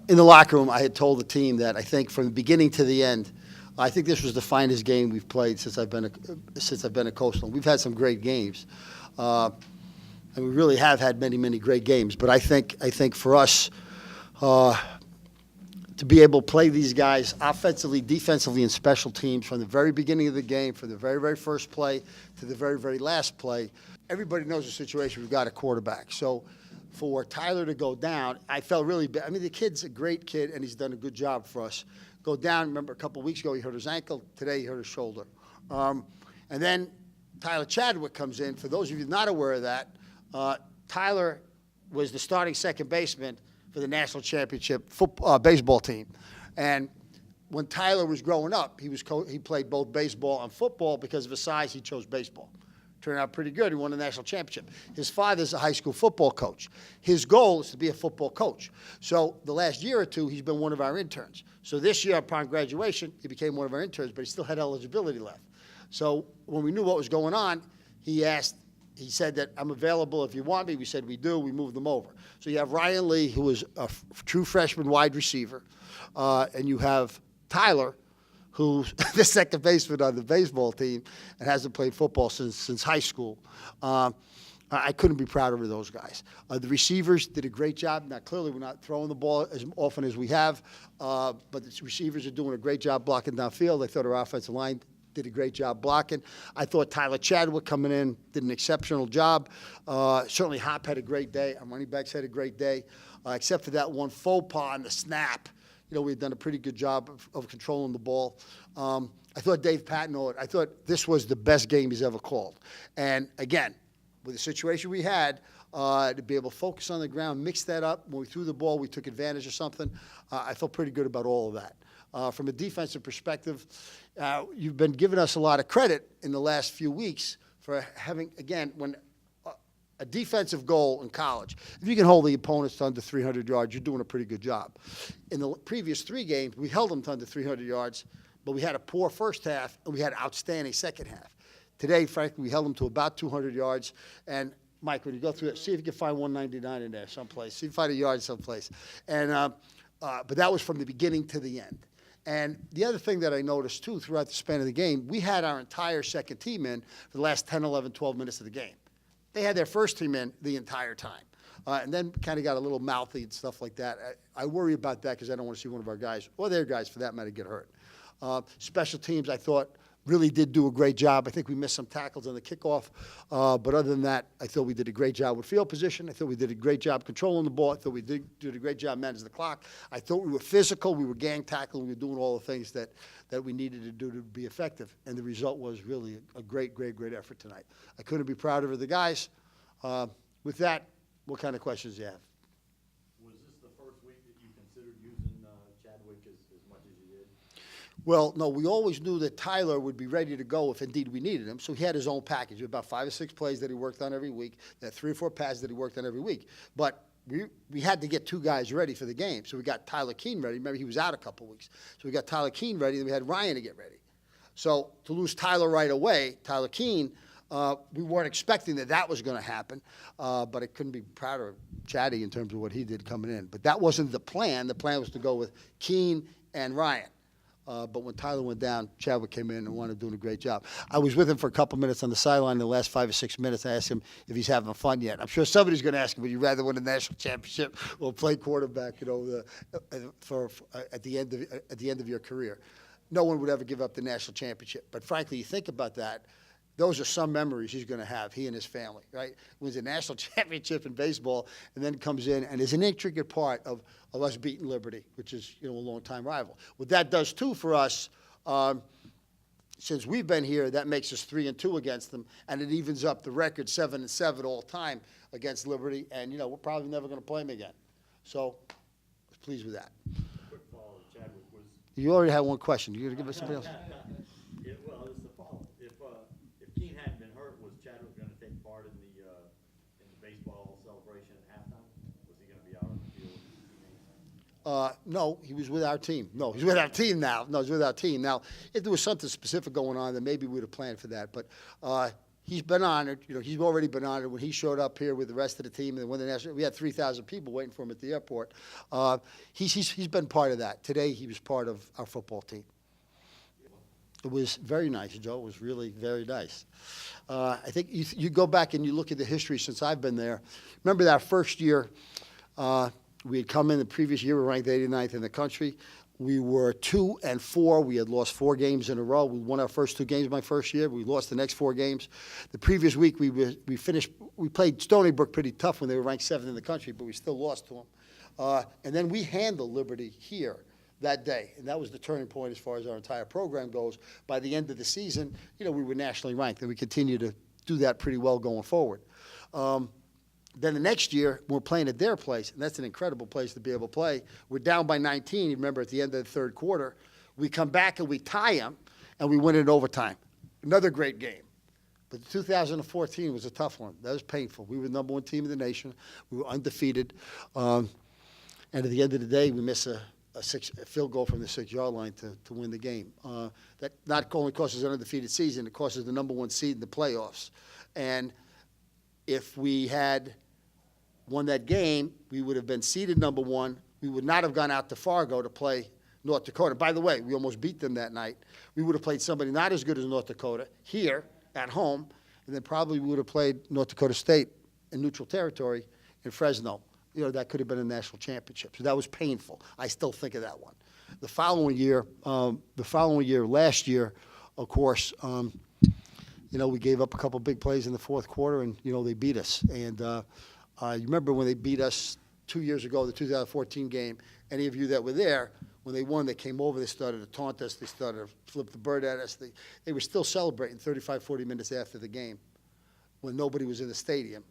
In the locker room, I had told the team that I think from the beginning to the end, I think this was the finest game we've played since I've been at Coastal. We've had some great games, and we really have had many, many great games. But I think for us to be able to play these guys offensively, defensively, and special teams from the very beginning of the game, from the very, very first play to the very, very last play, everybody knows the situation. We've got a quarterback. So for Tyler to go down, I felt really bad. I mean, the kid's a great kid, and he's done a good job for us. Go down, remember a couple of weeks ago he hurt his ankle. Today he hurt his shoulder. And then Tyler Chadwick comes in. For those of you not aware of that, Tyler was the starting second baseman for the national championship baseball team. And when Tyler was growing up, he played both baseball and football. Because of his size, he chose baseball. Turned out pretty good. He won the national championship. His father's a high school football coach. His goal is to be a football coach. So the last year or two, he's been one of our interns. So this year, upon graduation, he became one of our interns, but he still had eligibility left. So when we knew what was going on, he said that I'm available if you want me. We said we do. We moved them over. So you have Ryan Lee, who is a true freshman wide receiver, and you have Tyler, who's the second baseman on the baseball team and hasn't played football since high school. I couldn't be prouder of those guys. The receivers did a great job. Now, clearly, we're not throwing the ball as often as we have, but the receivers are doing a great job blocking downfield. I thought our offensive line did a great job blocking. I thought Tyler Chadwick coming in did an exceptional job. Certainly, Hop had a great day. Our running backs had a great day, except for that one faux pas on the snap. You know, we had done a pretty good job of controlling the ball. I thought Dave Patton, I thought this was the best game he's ever called. And again, with the situation we had, to be able to focus on the ground, mix that up. When we threw the ball, we took advantage of something. I felt pretty good about all of that. From a defensive perspective, you've been giving us a lot of credit in the last few weeks for having, again, when a defensive goal in college, if you can hold the opponents to under 300 yards, you're doing a pretty good job. In the previous 3 games, we held them to under 300 yards, but we had a poor first half, and we had an outstanding second half. Today, frankly, we held them to about 200 yards. And, Mike, when you go through it, see if you can find 199 in there someplace. See if you find a yard someplace. And, but that was from the beginning to the end. And the other thing that I noticed, too, throughout the span of the game, we had our entire second team in for the last 10, 11, 12 minutes of the game. They had their first team in the entire time. And then kind of got a little mouthy and stuff like that. I worry about that because I don't want to see one of our guys, or their guys for that matter, get hurt. Special teams, I thought, really did do a great job. I think we missed some tackles on the kickoff. But other than that, I thought we did a great job with field position. I thought we did a great job controlling the ball. I thought we did a great job managing the clock. I thought we were physical. We were gang tackling. We were doing all the things that we needed to do to be effective. And the result was really a great, great, great effort tonight. I couldn't be prouder of the guys. With that, what kind of questions do you have? Was this the first week that you considered using Chadwick as much as you did? Well, no, we always knew that Tyler would be ready to go if indeed we needed him. So he had his own package, about 5 or 6 plays that he worked on every week, that 3 or 4 passes that he worked on every week. But we had to get 2 guys ready for the game. So we got Tyler Keene ready. Remember, he was out a couple weeks. So we got Tyler Keene ready, and we had Ryan to get ready. So to lose Tyler right away, Tyler Keene, we weren't expecting that was going to happen, but I couldn't be prouder of Chatty in terms of what he did coming in. But that wasn't the plan. The plan was to go with Keene and Ryan. But when Tyler went down, Chadwick came in and wanted doing a great job. I was with him for a couple minutes on the sideline in the last 5 or 6 minutes. I asked him if he's having fun yet. I'm sure somebody's going to ask him, would you rather win a national championship or play quarterback, at the end of your career? No one would ever give up the national championship. But frankly, you think about that, those are some memories he's going to have, he and his family, right? Wins a national championship in baseball and then comes in and is an intricate part of us beating Liberty, which is, a longtime rival. What that does, too, for us, since we've been here, that makes us 3-2 against them, and it evens up the record 7-7 all time against Liberty, and, we're probably never going to play them again. So I was pleased with that. Quick follow, Chadwick was. You already had one question. You going to give us somebody else? Well, it's the follow. If Keene hadn't been hurt, was Chadwick going to take part in the baseball celebration at halftime? Was he going to be out on the field with his teammates? No, he was with our team. No, he's with our team now. No, he's with our team. Now, if there was something specific going on, then maybe we would have planned for that. But he's been honored. He's already been honored when he showed up here with the rest of the team and when we had 3,000 people waiting for him at the airport. He's been part of that. Today he was part of our football team. It was very nice, Joe. It was really very nice. I think you go back and you look at the history since I've been there. Remember that first year, we had come in the previous year, we were ranked 89th in the country. We were 2-4. We had lost 4 games in a row. We won our first 2 games my first year. We lost the next 4 games. The previous week, we played Stony Brook pretty tough when they were ranked 7th in the country, but we still lost to them. And then we handled Liberty here that day, and that was the turning point as far as our entire program goes. By the end of the season, we were nationally ranked, and we continue to do that pretty well going forward. Then the next year, we're playing at their place, and that's an incredible place to be able to play. We're down by 19. You remember at the end of the third quarter, we come back and we tie them, and we win it in overtime. Another great game. But 2014 was a tough one. That was painful. We were the #1 team in the nation. We were undefeated. And at the end of the day, we miss a field goal from the 6-yard line to win the game. That not only cost us an undefeated season, it cost us the #1 seed in the playoffs. And if we had won that game, we would have been seeded #1. We would not have gone out to Fargo to play North Dakota. By the way, we almost beat them that night. We would have played somebody not as good as North Dakota here at home, and then probably we would have played North Dakota State in neutral territory in Fresno. That could have been a national championship. So that was painful. I still think of that one. The following year, last year, of course, we gave up a couple big plays in the fourth quarter, and, they beat us. And you remember when they beat us 2 years ago, the 2014 game, any of you that were there, when they won, they came over, they started to taunt us, they started to flip the bird at us. They were still celebrating 35, 40 minutes after the game when nobody was in the stadium.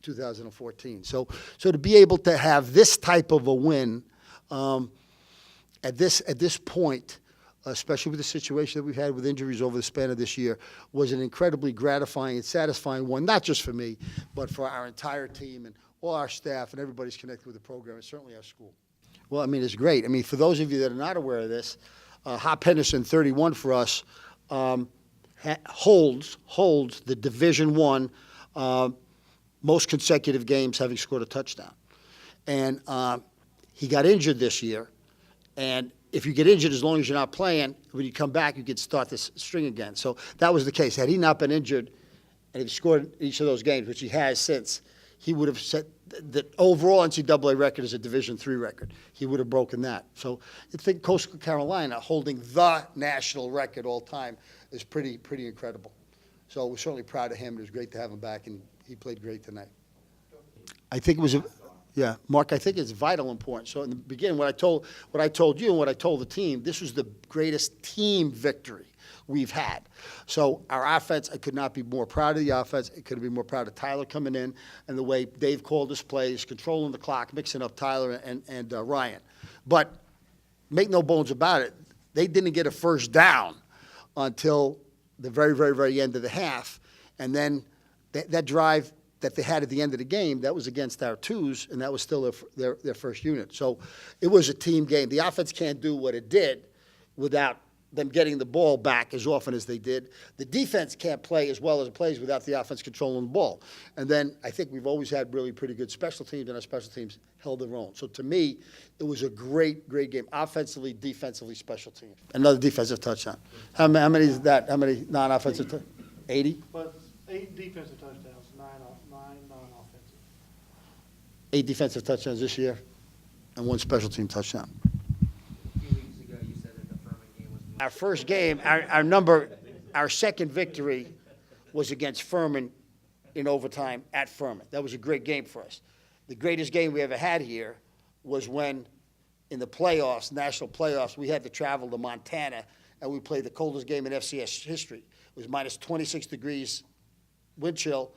2014. So to be able to have this type of a win at this point, especially with the situation that we've had with injuries over the span of this year, was an incredibly gratifying and satisfying one, not just for me, but for our entire team and all our staff and everybody's connected with the program, and certainly our school. Well, it's great. For those of you that are not aware of this, Hop Henderson, 31 for us, holds the Division I most consecutive games having scored a touchdown. And he got injured this year. And if you get injured, as long as you're not playing, when you come back, you can start this string again. So that was the case. Had he not been injured and he scored each of those games, which he has since, he would have set the overall NCAA record as a Division III record. He would have broken that. So I think Coastal Carolina holding the national record all time is pretty incredible. So we're certainly proud of him. It was great to have him back, and he played great tonight. I think it was Mark, I think it's vital important. So in the beginning, what I told you and what I told the team, this was the greatest team victory we've had. So our offense, I could not be more proud of the offense. I couldn't be more proud of Tyler coming in and the way Dave called his plays, controlling the clock, mixing up Tyler and Ryan. But make no bones about it, they didn't get a first down until the very, very, very end of the half. And then that drive that they had at the end of the game, that was against our twos, and that was still their first unit. So it was a team game. The offense can't do what it did without them getting the ball back as often as they did. The defense can't play as well as it plays without the offense controlling the ball. And then I think we've always had really pretty good special teams, and our special teams held their own. So to me, it was a great, great game, offensively, defensively, special teams. Another defensive touchdown. How many is that? How many non-offensive touchdowns? 80? But 8 defensive touchdowns, 9 non-offensive. 8 defensive touchdowns this year, and 1 special team touchdown. A few weeks ago, you said that the Furman game was Our first game, our second victory was against Furman in overtime at Furman. That was a great game for us. The greatest game we ever had here was when, in the playoffs, national playoffs, we had to travel to Montana, and we played the coldest game in FCS history. It was minus 26 degrees wind chill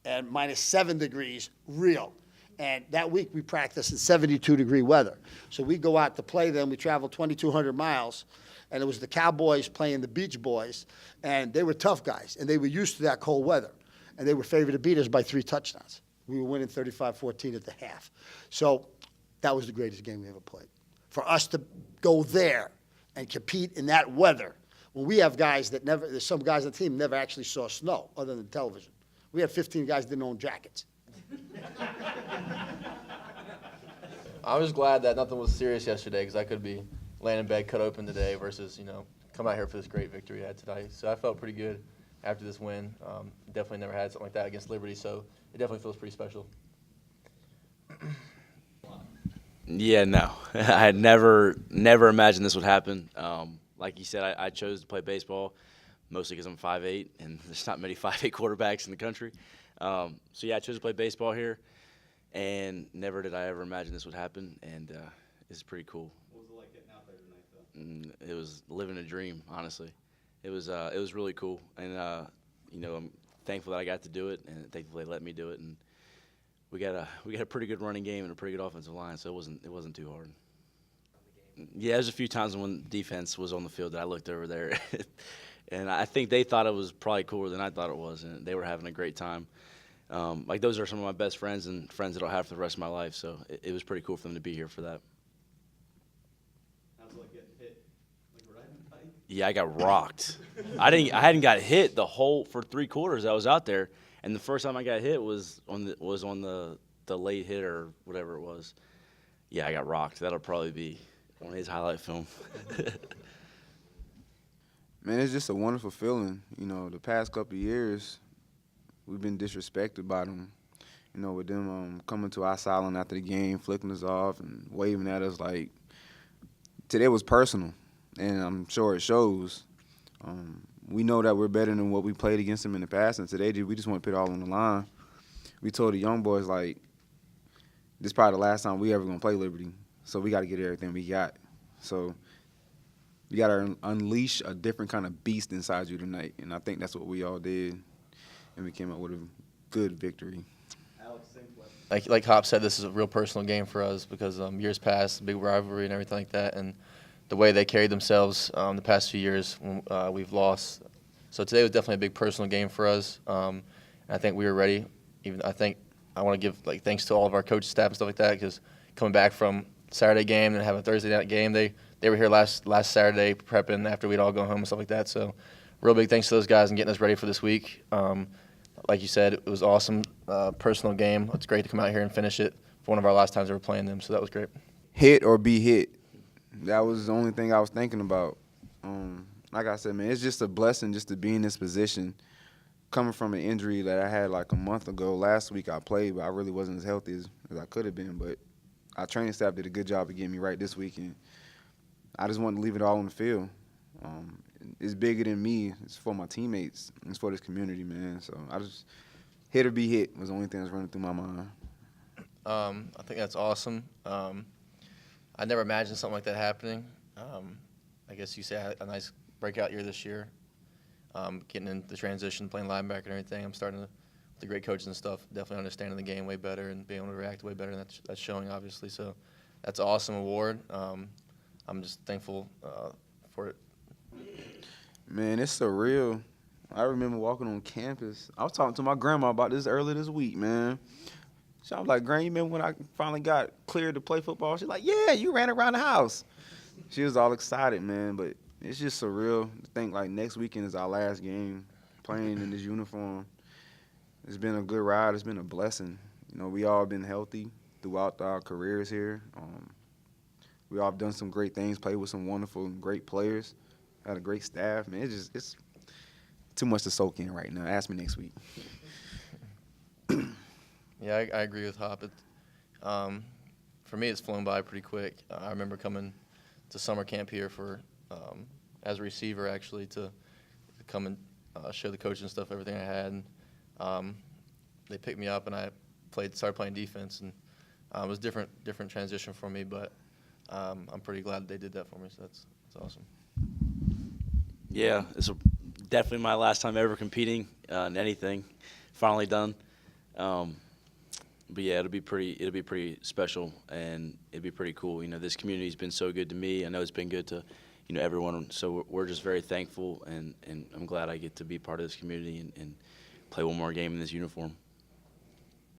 and minus 7 degrees real. And that week we practiced in 72-degree weather. So we go out to play them. We traveled 2,200 miles, and it was the Cowboys playing the Beach Boys, and they were tough guys, and they were used to that cold weather, and they were favored to beat us by 3 touchdowns. We were winning 35-14 at the half. So that was the greatest game we ever played. For us to go there and compete in that weather When we have guys that never, there's some guys on the team never actually saw snow other than television. We had 15 guys that didn't own jackets. I was glad that nothing was serious yesterday because I could be laying in bed cut open today versus, come out here for this great victory we had tonight. So I felt pretty good after this win. Definitely never had something like that against Liberty, so it definitely feels pretty special. Yeah, no. I had never imagined this would happen. Like you said, I chose to play baseball mostly because I'm 5'8", and there's not many 5'8" quarterbacks in the country. So, yeah, I chose to play baseball here, and never did I ever imagine this would happen, and it's pretty cool. What was it like getting out there tonight, though? It was living a dream, honestly. It was really cool, and I'm thankful that I got to do it, and thankful they let me do it, and we got a pretty good running game and a pretty good offensive line, so it wasn't too hard. Yeah, there's a few times when defense was on the field that I looked over there, and I think they thought it was probably cooler than I thought it was, and they were having a great time. Like, those are some of my best friends and friends that I'll have for the rest of my life, so it was pretty cool for them to be here for that. How's it like getting hit? Like right in the pipe? Yeah, I got rocked. I hadn't got hit for 3 quarters I was out there, and the first time I got hit was on the late hit or whatever it was. Yeah, I got rocked. That'll probably be on his highlight film. Man, it's just a wonderful feeling. The past couple of years, we've been disrespected by them. With them coming to our sideline after the game, flicking us off and waving at us like today was personal, and I'm sure it shows. We know that we're better than what we played against them in the past, and today we just want to put it all on the line. We told the young boys, like, this is probably the last time we ever going to play Liberty, so we got to get everything we got. So you got to unleash a different kind of beast inside you tonight, and I think that's what we all did, and we came up with a good victory. Alex, same question. Like Hop said, this is a real personal game for us because years past, big rivalry and everything like that, and the way they carried themselves the past few years when we've lost. So today was definitely a big personal game for us, and I think we were ready. I want to give thanks to all of our coaching staff and stuff like that because coming back from Saturday game and having a Thursday night game, they were here last Saturday prepping after we'd all go home and stuff like that. So real big thanks to those guys and getting us ready for this week. Like you said, it was awesome, personal game. It's great to come out here and finish it for one of our last times ever playing them, so that was great. Hit or be hit. That was the only thing I was thinking about. Like I said, man, it's just a blessing just to be in this position. Coming from an injury that I had like a month ago. Last week I played, but I really wasn't as healthy as I could have been. But our training staff did a good job of getting me right this week, and I just wanted to leave it all on the field. It's bigger than me. It's for my teammates. It's for this community, man. So I just hit or be hit was the only thing that's running through my mind. I think that's awesome. I never imagined something like that happening. I guess you say I had a nice breakout year this year. Getting into the transition, playing linebacker and everything. I'm starting to, with the great coaches and stuff, definitely understanding the game way better and being able to react way better. And that's showing, obviously. So that's an awesome award. I'm just thankful for it. Man, it's surreal. I remember walking on campus. I was talking to my grandma about this earlier this week, man. So I was like, Gran, you remember when I finally got cleared to play football? She's like, yeah, you ran around the house. She was all excited, man, but it's just surreal to think like next weekend is our last game playing in this uniform. It's been a good ride. It's been a blessing. We all been healthy throughout our careers here. We all have done some great things, played with some wonderful and great players, had a great staff. Man, it's too much to soak in right now. Ask me next week. Yeah, I agree with Hop. For me, it's flown by pretty quick. I remember coming to summer camp here for as a receiver, actually, to come and show the coach and stuff everything I had. And they picked me up, and I started playing defense, and it was different transition for me, but I'm pretty glad they did that for me. So that's awesome. Yeah, it's definitely my last time ever competing in anything. Finally done. But yeah, it'll be pretty special, and it'll be pretty cool. This community's been so good to me. I know it's been good to, everyone. So we're just very thankful, and I'm glad I get to be part of this community and play one more game in this uniform.